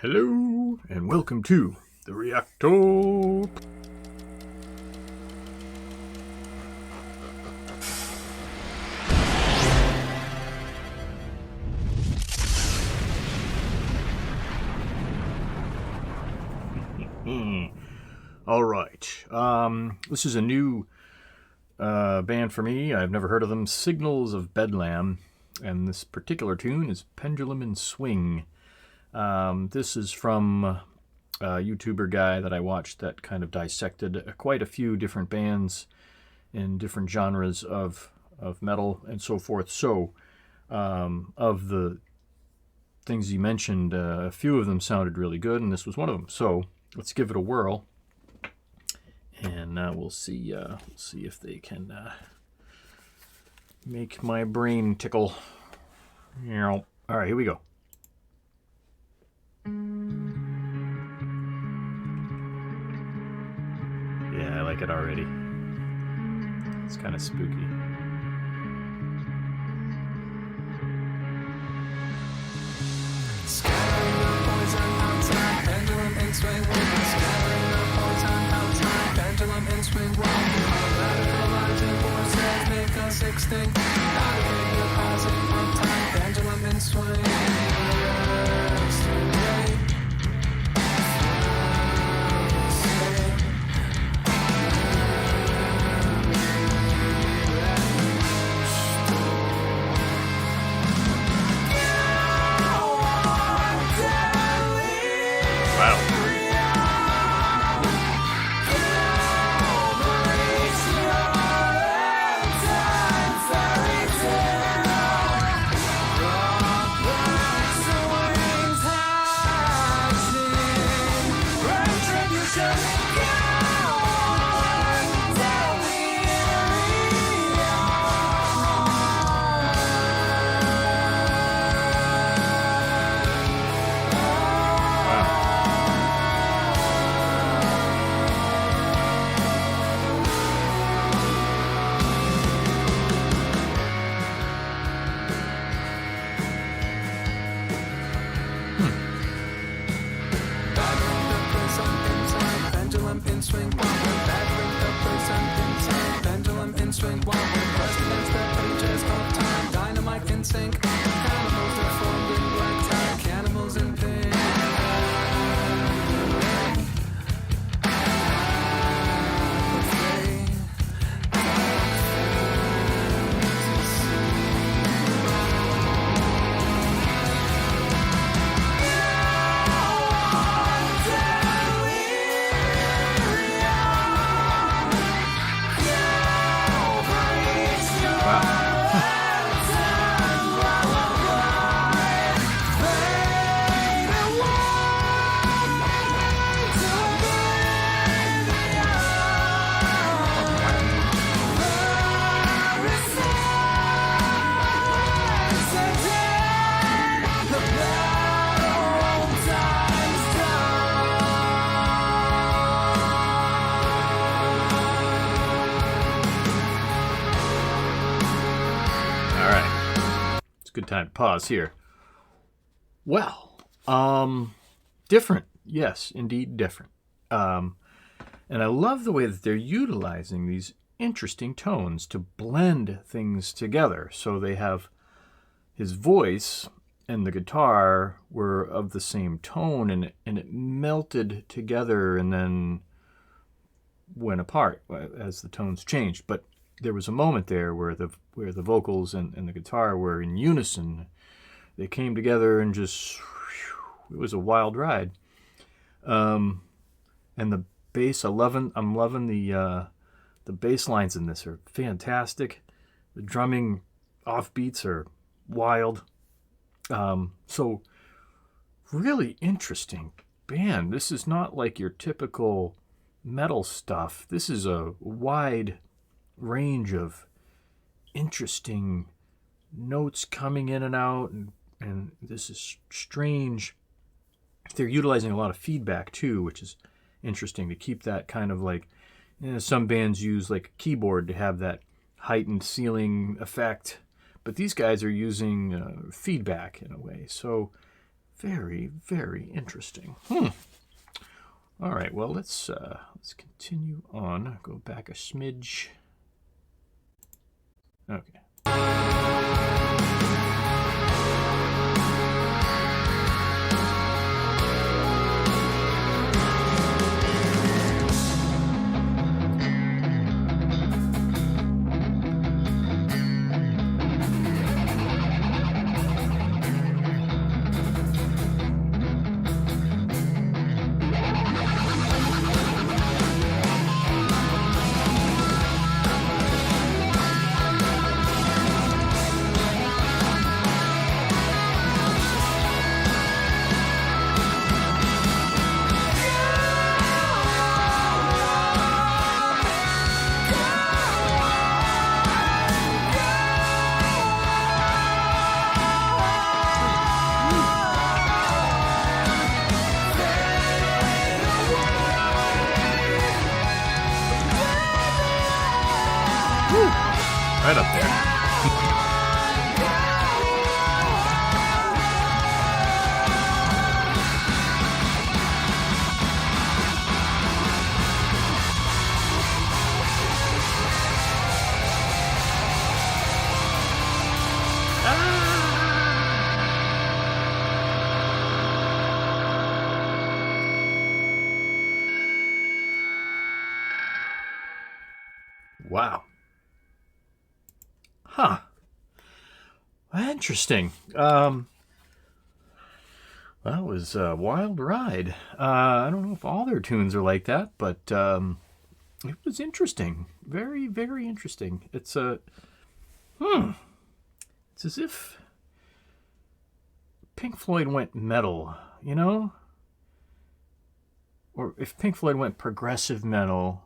Hello, and welcome to the Reactor. All right. This is a new band for me. I've never heard of them. Signals of Bedlam, and this particular tune is Pendulum and Swing. This is from a YouTuber guy that I watched that kind of dissected quite a few different bands in different genres of metal and so forth. So, of the things he mentioned, a few of them sounded really good, and this was one of them. So let's give it a whirl, and we'll see if they can make my brain tickle. All right, here we go. Yeah, I like it already. It's kind of spooky. Scattering the poison outside, pendulum in swing one. Scattering the poison outside, pendulum in swing one. Radicalizing forces make us extinct. Navigating the passing of time, pendulum in swing. Swing one, battering the person inside. Pendulum in swing one, pressed against the pages of time. Dynamite in sync. Animals that formed in black tie. Cannibals in pink. Good time to pause here. Well, different. Yes, indeed different. And I love the way that they're utilizing these interesting tones to blend things together. So they have his voice and the guitar were of the same tone, and it melted together and then went apart as the tones changed. But there was a moment there where the vocals and the guitar were in unison. They came together and just, it was a wild ride. And the bass, I'm loving the bass lines in this are fantastic. The drumming offbeats are wild. So really interesting band. This is not like your typical metal stuff. This is a wide range of interesting notes coming in and out, and this is strange. They're utilizing a lot of feedback too, which is interesting to keep that kind of like, some bands use like a keyboard to have that heightened ceiling effect, but these guys are using feedback in a way. So Very, very interesting. All right, well, let's continue on. Go back a smidge. Okay. Right up there. Wow. Huh. Interesting. That was a wild ride. I don't know if all their tunes are like that, but it was interesting. Very, very interesting. It's it's as if Pink Floyd went metal, you know? Or if Pink Floyd went progressive metal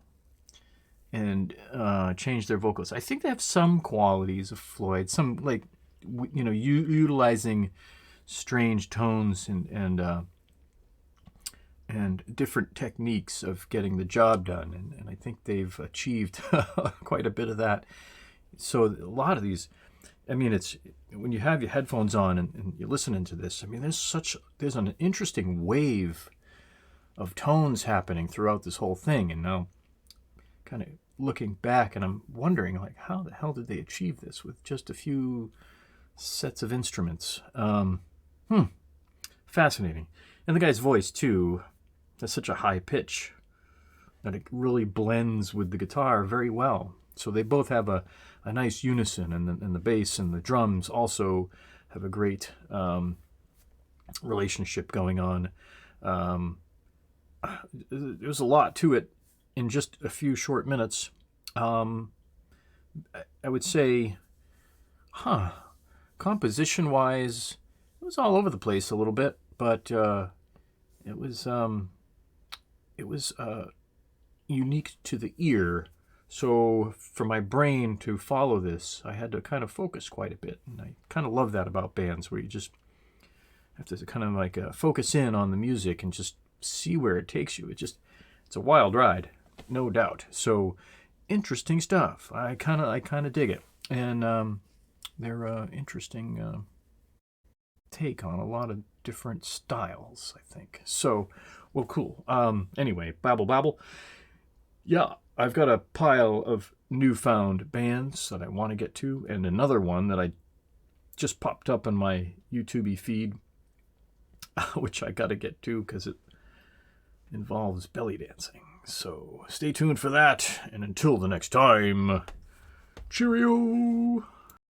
and changed their vocals. I think they have some qualities of Floyd, some like utilizing strange tones and different techniques of getting the job done, and I think they've achieved quite a bit of that. So a lot of these, I mean, it's when you have your headphones on and you're listening to this. I mean, there's an interesting wave of tones happening throughout this whole thing, and now kind of looking back, and I'm wondering, like, how the hell did they achieve this with just a few sets of instruments? Fascinating. And the guy's voice too has such a high pitch that it really blends with the guitar very well. So they both have a nice unison, and the bass and the drums also have a great relationship going on. There's a lot to it in just a few short minutes. I would say, composition-wise, it was all over the place a little bit, but it was unique to the ear. So for my brain to follow this, I had to kind of focus quite a bit, and I kind of love that about bands, where you just have to kind of like focus in on the music and just see where it takes you. It's a wild ride, no doubt. So interesting stuff. I kind of dig it, and they're interesting take on a lot of different styles, I think. So, well, cool. Anyway, babble. Yeah, I've got a pile of newfound bands that I want to get to, and another one that I just popped up on my YouTube feed, which I got to get to because it involves belly dancing. So stay tuned for that, and until the next time, cheerio!